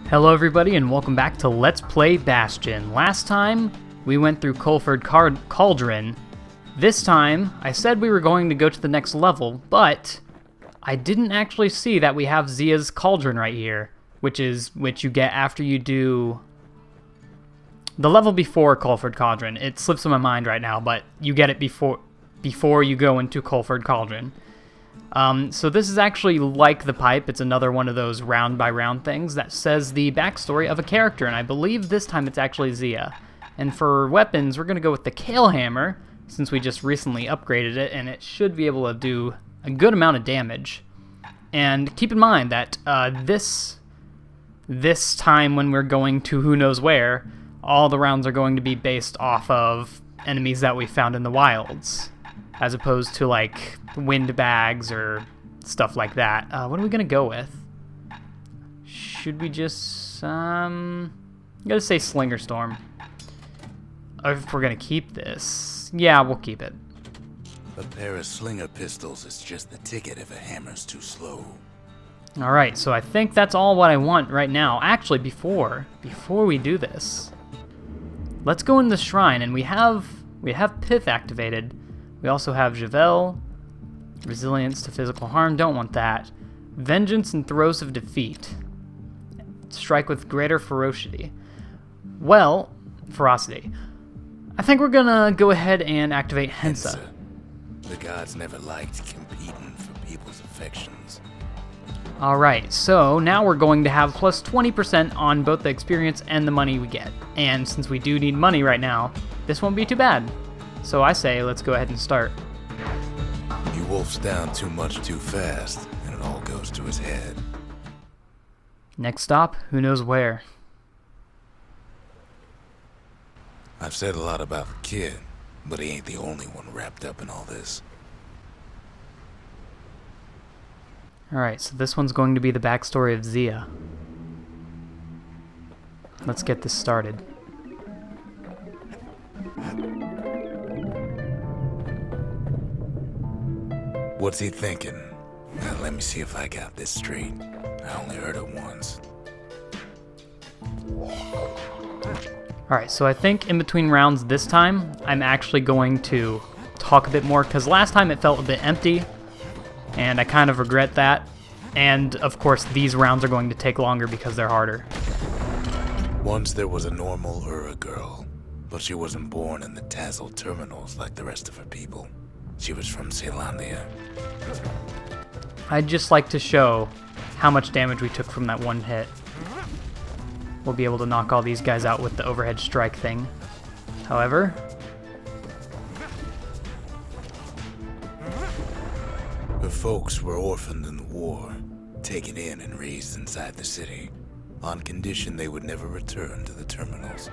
Hello everybody and welcome back to Let's Play Bastion. Last time we went through Culford Cauldron. This time I said we were going to go to the next level, but I didn't actually see that we have Xias Cauldron right here, which you get after you do the level before Culford Cauldron. It slips in my mind right now, but you get it before you go into Culford Cauldron. So this is actually like the pipe. It's another one of those round by round things that says the backstory of a character, and I believe this time it's actually Xia. And for weapons, we're going to go with the Kale Hammer, since we just recently upgraded it, and it should be able to do a good amount of damage. And keep in mind that this time when we're going to who knows where, all the rounds are going to be based off of enemies that we found in the wilds, as opposed to like wind bags or stuff like that. What are we gonna go with? Should we just I'm gonna say Slinger Storm. If we're gonna keep this, yeah, we'll keep it. A pair of slinger pistols is just the ticket if a hammer's too slow. All right, so I think that's all what I want right now. Actually, before we do this, let's go in the shrine, and we have Pith activated. We also have Javel, resilience to physical harm, don't want that. Vengeance and throes of defeat. Strike with greater ferocity. Well, ferocity. I think we're gonna go ahead and activate Hensa. The gods never liked competing for people's affections. Alright, so now we're going to have plus 20% on both the experience and the money we get. And since we do need money right now, this won't be too bad. So I say, let's go ahead and start. He wolfs down too much too fast, and it all goes to his head. Next stop, who knows where. I've said a lot about the kid, but he ain't the only one wrapped up in all this. Alright, so this one's going to be the backstory of Xia. Let's get this started. What's he thinking? Now, let me see if I got this straight. I only heard it once. Alright, so I think in between rounds this time, I'm actually going to talk a bit more, because last time it felt a bit empty, and I kind of regret that. And, of course, these rounds are going to take longer because they're harder. Once there was a normal Ura girl, but she wasn't born in the Tassel terminals like the rest of her people. She was from Caelandia. I'd just like to show how much damage we took from that one hit. We'll be able to knock all these guys out with the overhead strike thing. However, her folks were orphaned in the war, taken in and raised inside the city, on condition they would never return to the terminals.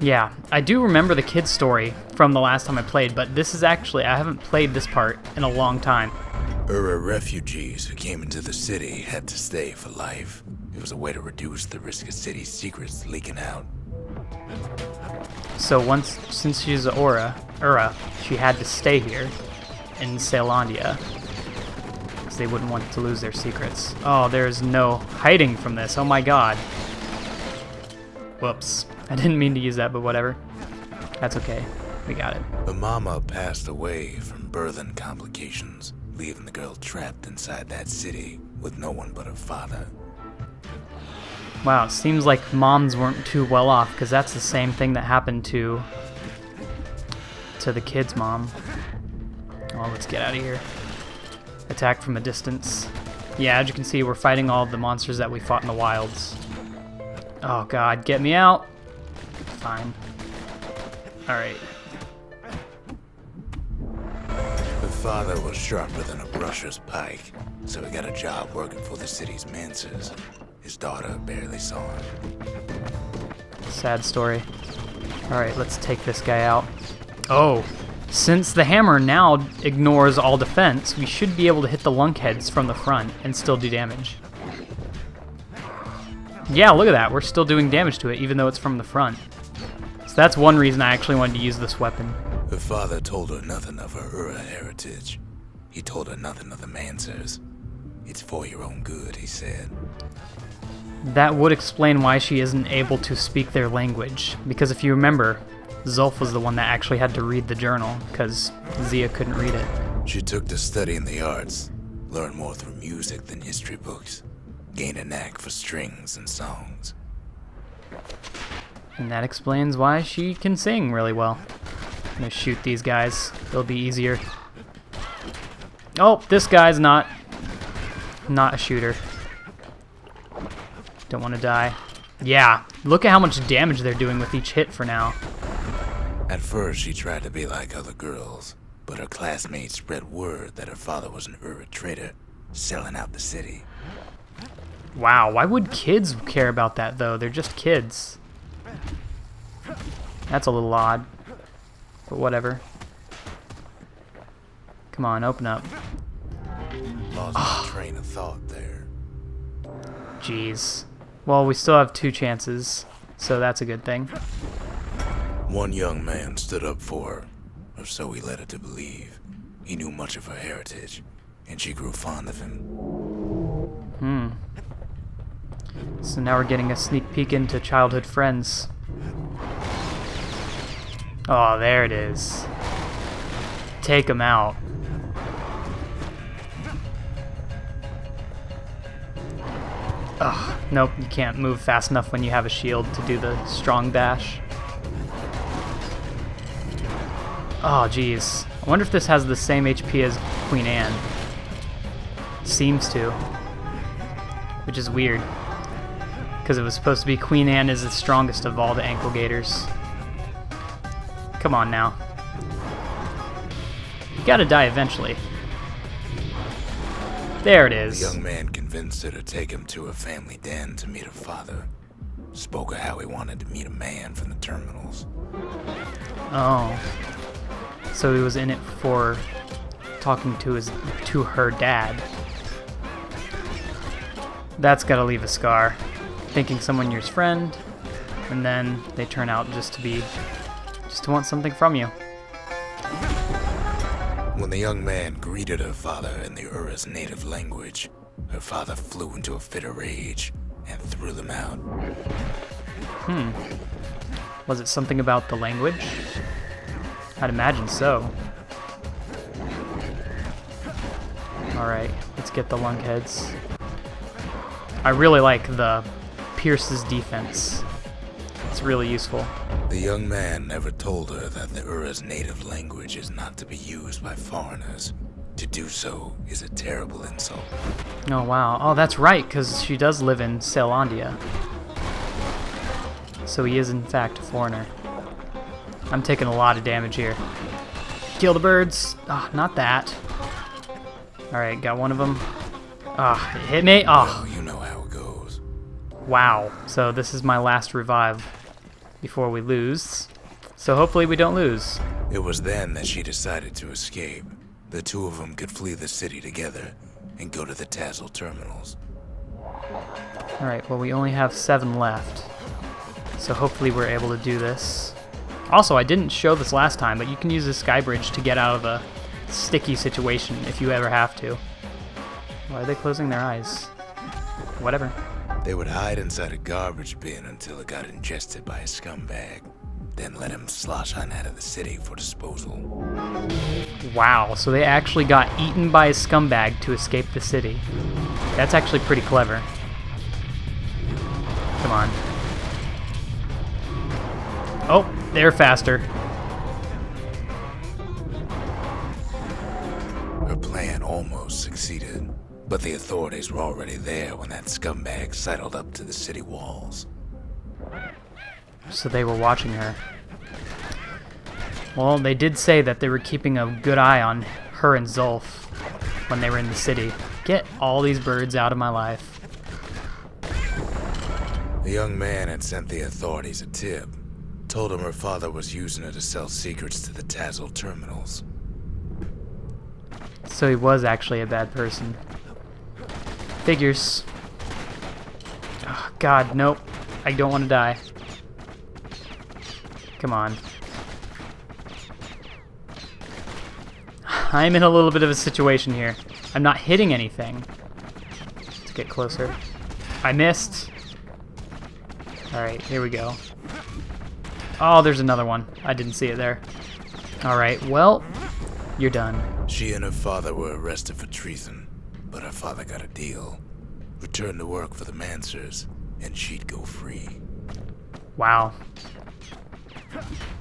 yeah, I do remember the kid's story from the last time I played, but this is actually, I haven't played this part in a long time. Ura refugees who came into the city had to stay for life. It was a way to reduce the risk of city secrets leaking out. So since she's a Ura, she had to stay here in Caelandia, because they wouldn't want to lose their secrets. Oh, there's no hiding from this. Oh my god. Whoops. I didn't mean to use that, but whatever. That's okay. We got it. The mama passed away from birthing complications, leaving the girl trapped inside that city with no one but her father. Wow, it seems like moms weren't too well off, because that's the same thing that happened to the kid's mom. Oh, let's get out of here. Attack from a distance. Yeah, as you can see, we're fighting all of the monsters that we fought in the wilds. Oh god, get me out! Fine. Alright. Her father was sharper than a brusher's pike, so he got a job working for the city's mancers. His daughter barely saw him. Sad story. Alright, let's take this guy out. Oh, since the hammer now ignores all defense, we should be able to hit the lunkheads from the front and still do damage. Yeah, look at that. We're still doing damage to it, even though it's from the front. So that's one reason I actually wanted to use this weapon. Her father told her nothing of her Ura heritage. He told her nothing of the Mancers. It's for your own good, he said. That would explain why she isn't able to speak their language. Because if you remember, Zulf was the one that actually had to read the journal, because Xia couldn't read it. She took to studying the arts, learned more through music than history books, gained a knack for strings and songs. And that explains why she can sing really well. I'm gonna shoot these guys. It'll be easier. Oh, this guy's not a shooter. Don't want to die. Yeah, look at how much damage they're doing with each hit for now. At first, she tried to be like other girls, but her classmates spread word that her father was an trader, selling out the city. Wow, why would kids care about that, though? They're just kids. That's a little odd, but whatever. Come on, open up. Lost my train of thought there. Jeez. Well, we still have 2 chances, so that's a good thing. One young man stood up for her, or so he led her to believe. He knew much of her heritage, and she grew fond of him. So now we're getting a sneak peek into childhood friends. Oh, there it is. Take him out. Ugh, nope, you can't move fast enough when you have a shield to do the strong dash. Oh, jeez. I wonder if this has the same HP as Queen Anne. Seems to. Which is weird. Because it was supposed to be Queen Anne is the strongest of all the ankle gaiters. Come on now. You gotta die eventually. There it is. The young man convinced her to take him to her family den to meet her father. Spoke of how he wanted to meet a man from the terminals. Oh. So he was in it for talking to her dad. That's gotta leave a scar. Thinking someone you're his friend, and then they turn out just to want something from you. When the young man greeted her father in the Ura's native language, her father flew into a fit of rage and threw them out. Was it something about the language? I'd imagine so. Alright, let's get the lunkheads. I really like the Pierce's defense. It's really useful. The young man never told her that the Ura's native language is not to be used by foreigners. To do so is a terrible insult. Oh wow. Oh, that's right, because she does live in Celandia. So he is in fact a foreigner. I'm taking a lot of damage here. Kill the birds. Ah, not that. Alright, got one of them. Ah, it hit me. Ah. Well, you know how it goes. Wow. So this is my last revive before we lose. So hopefully we don't lose. It was then that she decided to escape. The two of them could flee the city together and go to the Tazzle terminals. Alright, well we only have 7 left. So hopefully we're able to do this. Also, I didn't show this last time, but you can use the sky bridge to get out of a sticky situation if you ever have to. Why are they closing their eyes? Whatever. They would hide inside a garbage bin until it got ingested by a scumbag, then let him slosh on out of the city for disposal. Wow, so they actually got eaten by a scumbag to escape the city. That's actually pretty clever. Come on. Oh, they're faster. Her plan almost succeeded, but the authorities were already there when that scumbag sidled up to the city walls. So they were watching her. Well, they did say that they were keeping a good eye on her and Zulf when they were in the city. Get all these birds out of my life. The young man had sent the authorities a tip. Told him her father was using her to sell secrets to the Tazzle terminals. So he was actually a bad person. Figures. Oh, God, nope. I don't want to die. Come on. I'm in a little bit of a situation here. I'm not hitting anything. get closer. I missed. Alright, here we go. Oh, there's another one. I didn't see it there. Alright, well, you're done. She and her father were arrested for treason, but her father got a deal. Returned to work for the Mansers, and she'd go free. Wow.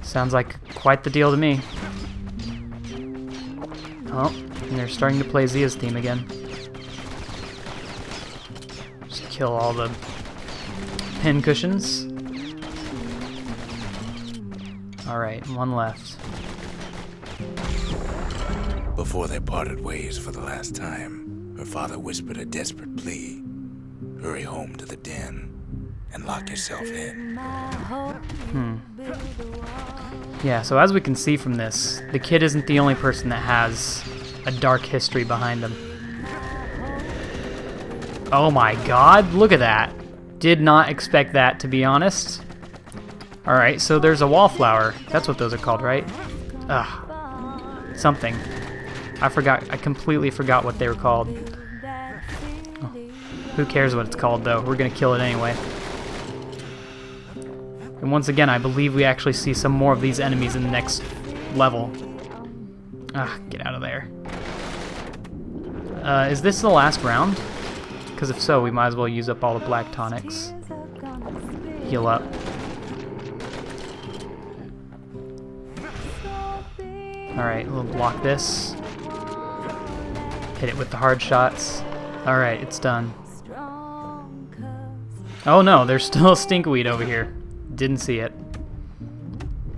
Sounds like quite the deal to me. Oh, and they're starting to play Xias' theme again. Just kill all the pin cushions. Alright, one left. Before they parted ways for the last time, her father whispered a desperate plea. Hurry home to the den and lock yourself in. Yeah, so as we can see from this, the kid isn't the only person that has a dark history behind them. Oh my god, look at that. Did not expect that, to be honest. Alright, so there's a wallflower. That's what those are called, right? Ugh. Something. I completely forgot what they were called. Oh, who cares what it's called, though? We're gonna kill it anyway. And once again, I believe we actually see some more of these enemies in the next level. Ah, get out of there. Is this the last round? Because if so, we might as well use up all the black tonics. Heal up. Alright, we'll block this. Hit it with the hard shots. Alright, it's done. Oh no, there's still a stinkweed over here. Didn't see it.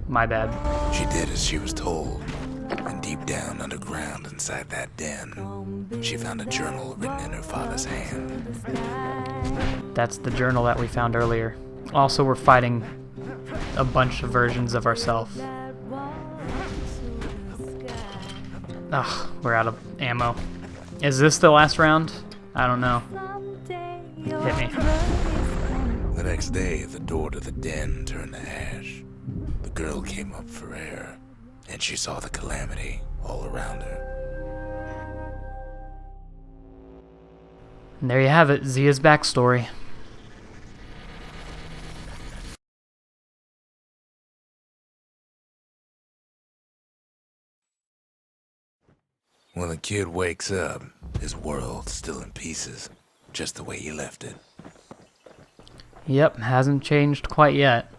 My bad. She did as she was told. And deep down underground inside that den, she found a journal written in her father's hand. That's the journal that we found earlier. Also, we're fighting a bunch of versions of ourselves. Ugh, we're out of ammo. Is this the last round? I don't know. Hit me. The next day, the door to the den turned to ash. The girl came up for air, and she saw the calamity all around her. And there you have it, Xias' backstory. When the kid wakes up, his world's still in pieces, just the way he left it. Yep, hasn't changed quite yet.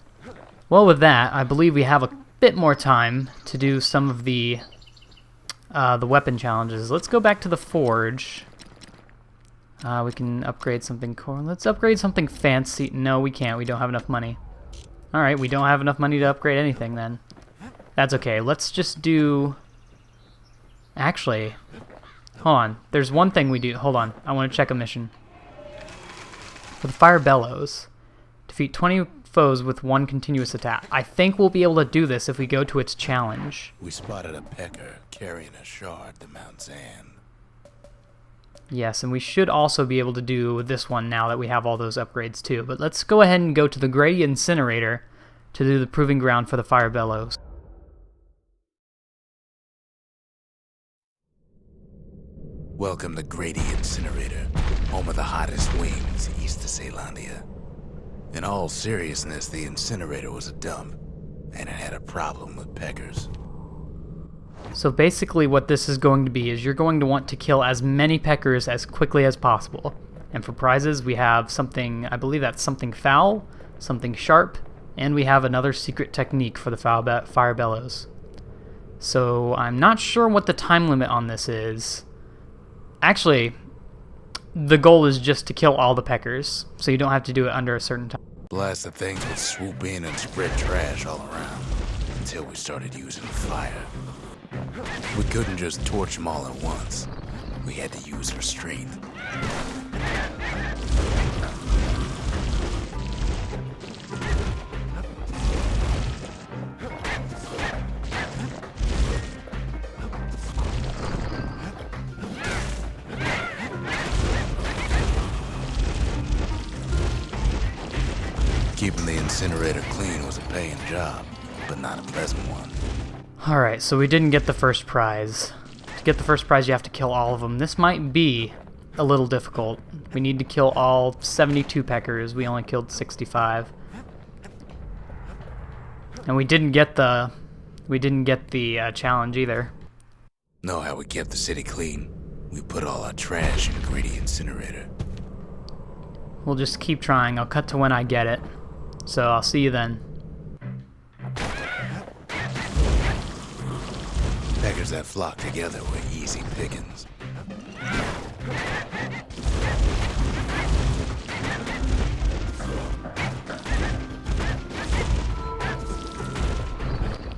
Well, with that, I believe we have a bit more time to do some of the weapon challenges. Let's go back to the forge. We can upgrade something cool. Let's upgrade something fancy. No, we can't. We don't have enough money. Alright, we don't have enough money to upgrade anything then. That's okay. Let's just do... Actually, hold on. There's one thing we do. Hold on. I want to check a mission. For the fire bellows, defeat 20 foes with one continuous attack. I think we'll be able to do this if we go to its challenge. We spotted a pecker carrying a shard to Mount Zan. Yes, and we should also be able to do this one now that we have all those upgrades too. But let's go ahead and go to the Greedy Incinerator to do the proving ground for the fire bellows. Welcome to Greedy Incinerator, home of the hottest wings east of Caelandia. In all seriousness, the incinerator was a dump, and it had a problem with peckers. So basically what this is going to be is you're going to want to kill as many peckers as quickly as possible. And for prizes, we have something, I believe that's something foul, something sharp, and we have another secret technique for the fire bellows. So I'm not sure what the time limit on this is. Actually, the goal is just to kill all the peckers, so you don't have to do it under a certain time. Blast the things would swoop in and spread trash all around, until we started using fire. We couldn't just torch them all at once. We had to use our strength. Keeping the incinerator clean was a paying job, but not a pleasant one. Alright, so we didn't get the first prize. To get the first prize, you have to kill all of them. This might be a little difficult. We need to kill all 72 peckers. We only killed 65. And we didn't get the challenge either. Know how we kept the city clean? We put all our trash in Greedy Incinerator. We'll just keep trying. I'll cut to when I get it. So I'll see you then. Peckers that flock together were easy pickings.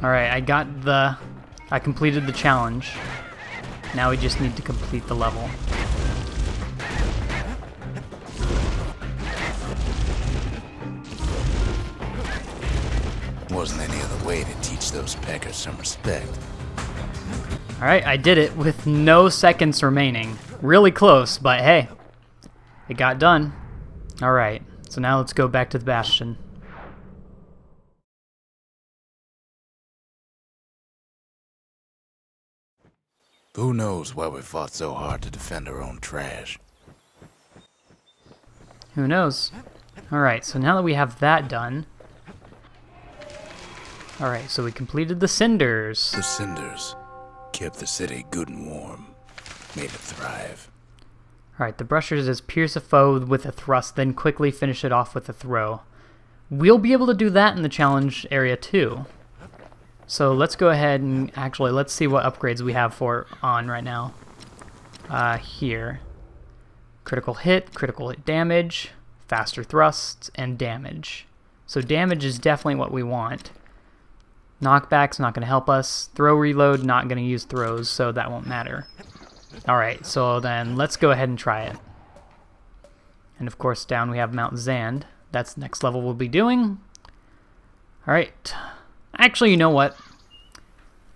Alright, I completed the challenge. Now we just need to complete the level. Wasn't any other way to teach those peckers some respect. Alright, I did it with no seconds remaining. Really close, but hey, it got done. Alright, so now let's go back to the Bastion. Who knows why we fought so hard to defend our own trash? Who knows? Alright, so now that we have that done... Alright, so we completed the cinders. The cinders kept the city good and warm, made it thrive. Alright, the brushers is pierce a foe with a thrust, then quickly finish it off with a throw. We'll be able to do that in the challenge area too. So let's go ahead and actually let's see what upgrades we have on right now. Here. Critical hit damage, faster thrusts, and damage. So damage is definitely what we want. Knockback's not going to help us. Throw reload, not going to use throws, so that won't matter. Alright, so then let's go ahead and try it. And of course down we have Mount Zand. That's the next level we'll be doing. Alright. Actually, you know what?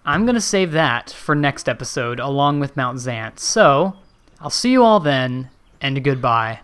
I'm going to save that for next episode along with Mount Zant. So, I'll see you all then, and goodbye.